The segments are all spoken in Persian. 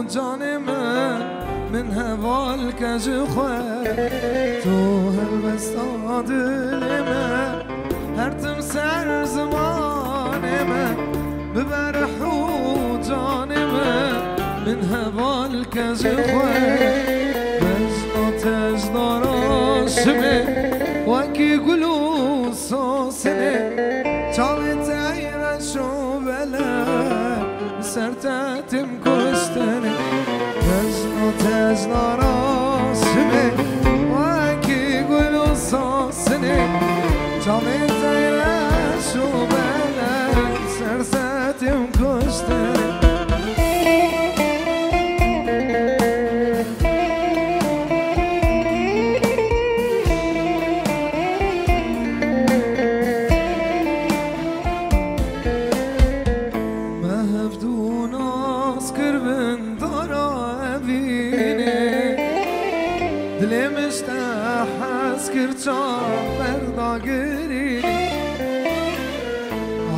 جان من هوال کج خواه تو هلوستا دل من هر تم سر زمان من ببر حو جان من هوال کج خواه بجنا تجدار آشمه وکی گلو ساسنه چاوی تایره شو بله سرتاتم کشتنه تجنا راسمه وکی گلو ساسنه چاوی تایره شو بله سرتاتم کشتنه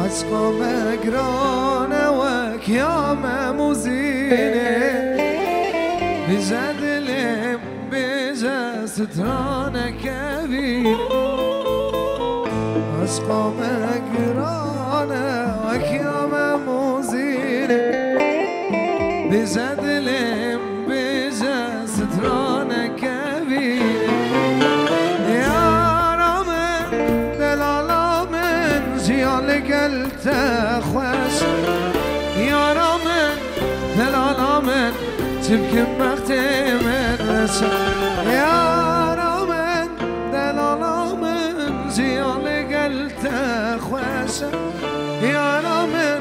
عشقا مگرانه و کیام موزینه بیجه دلم بیجه سترانه کبیر عشقا مگرانه و کیام موزینه بیجه دلم بیجه سترانه کبیر قلت خوش یارا من دلالا من چبکم وقتی من رسم یارا من دلالا من جیال قلت خوش یارا من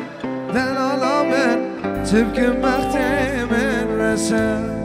دلالا من چبکم وقتی من رسم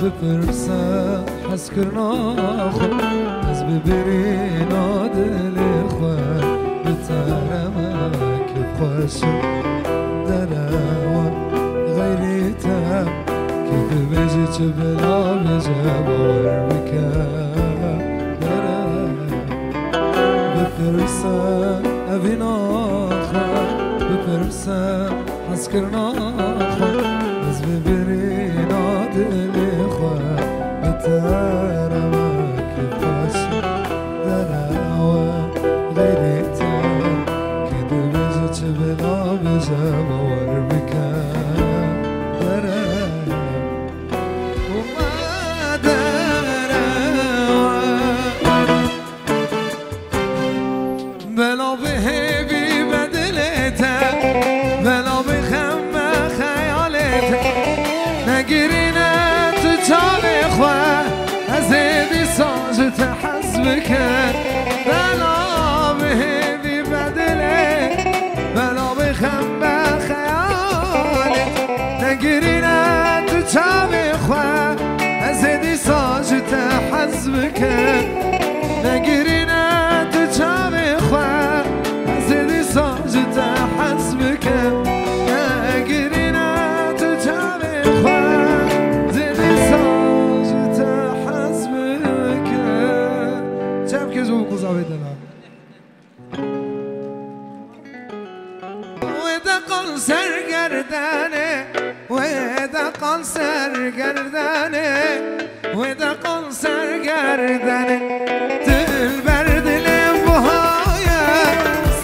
بپرسه حس کرنا خود از ببرین آدل خود بترمه که خوش دروان غیری تم که ببیجی چه بلا بیجه باور بکن بپرسه اوین آخر بپرسه حس کرنا خود از ببرین آدل بترمك باشي دراوة غيريتا كده بيجت بلا بيجا بور بكا دراوة وما دراوة بلا بهيبي بدلتا بلا بخمة خيالتا نقرينا تجاري هزيدي صاجت حسبك بلا بهذي بدلي بلا بخمة خيالي نقرينا تجابي خوا هزيدي صاجت حسبك نقرينا تجابي خوا هزيدي صاجت حسبك نقرينا تجابي خوا سرگردنه و دقال سرگردنه و دقال سرگردنه دل بر دلم بهایه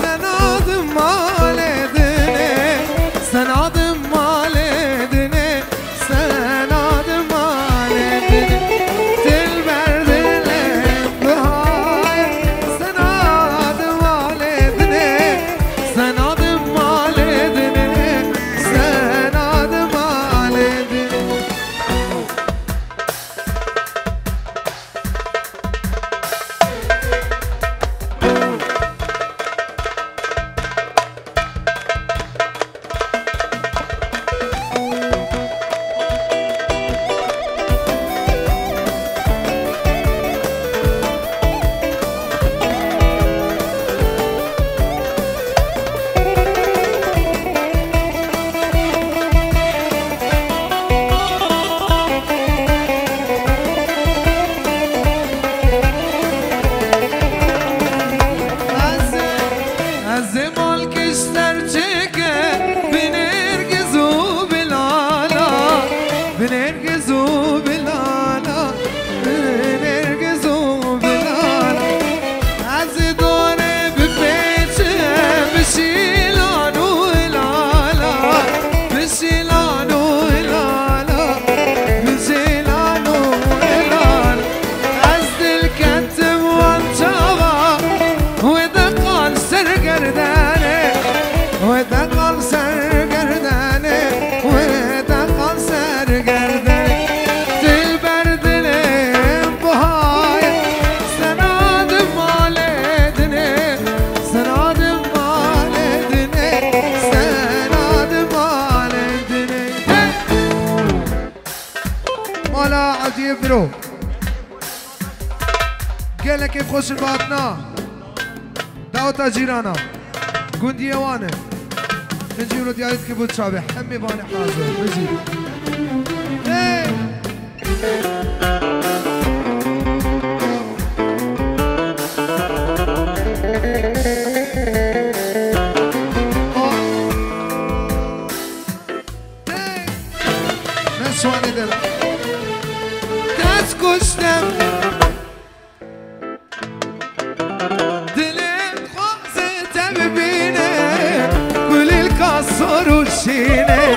سناد مال دنه سناد مال دنه سناد مال دنه دل بر دلم بهایه سناد مال دنه سناد مال دنه سناد مال دنه از مالکش سرچکه بنرگز و بلالا بنرگز و بلالا بنرگز و بلالا از داره بپیچه بشیلان و الالا بشیلان و الالا بشیلان و الالا از دل کتم وانچاوا و دقال سرگردنه و دقال سرگردنه و دقال سرگردنه دل بر دلم بهای سناد مال دنه سناد مال دنه سناد مال دنه مالا عجیب برو گلک خوش الباطنا دعوتا جیرانا گوندی وانه نجی رو دیارت که بود شابه همه وانه حاضر بجی نسوانه دل دست کشتم سروشینه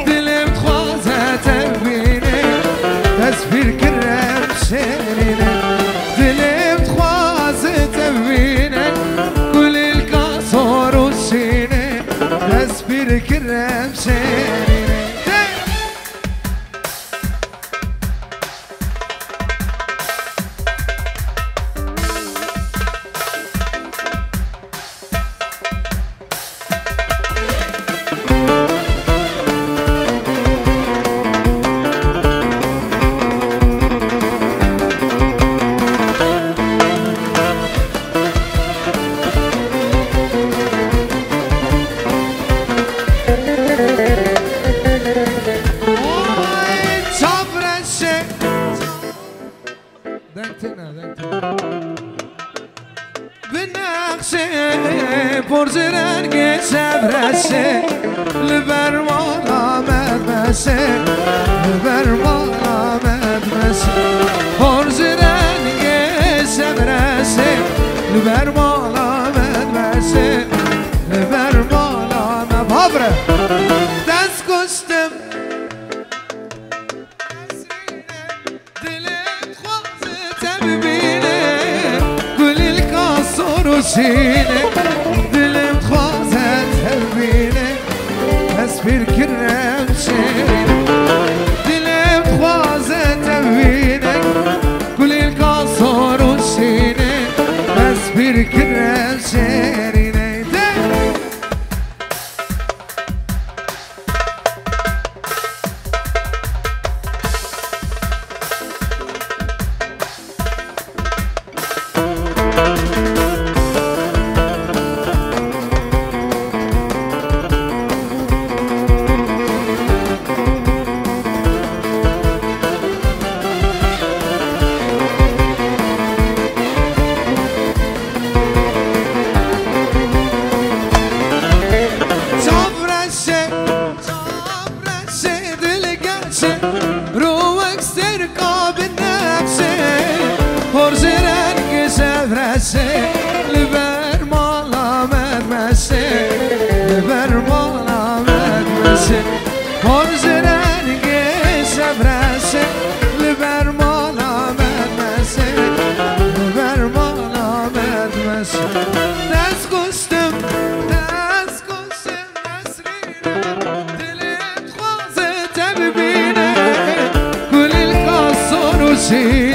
دلم خوازه تبینه تصویر کرم شیرینه دلم خوازه تبینه کل الکاس سروشینه تصویر کرم شیرینه پرز رنگ شبرشه لبر مال آمد مشه لبر مال آمد مشه پرز رنگ شبرشه لبر مال آمد مشه لبر مال آمد بابره دست کشتم دلت خواسته ببینه گل الکاس سروشینه دلم خواسته ببینه تصویر کرم شیرینه دلم خواسته ببینه گل الکاس سروشینه تصویر کرم شیرینه برسه خرج رنگ شبرسه لبر مال آمد مسه لبر مال آمد مسه دست گشتم نسرینه دلت خوازه ببینه گل الکاسون و شیر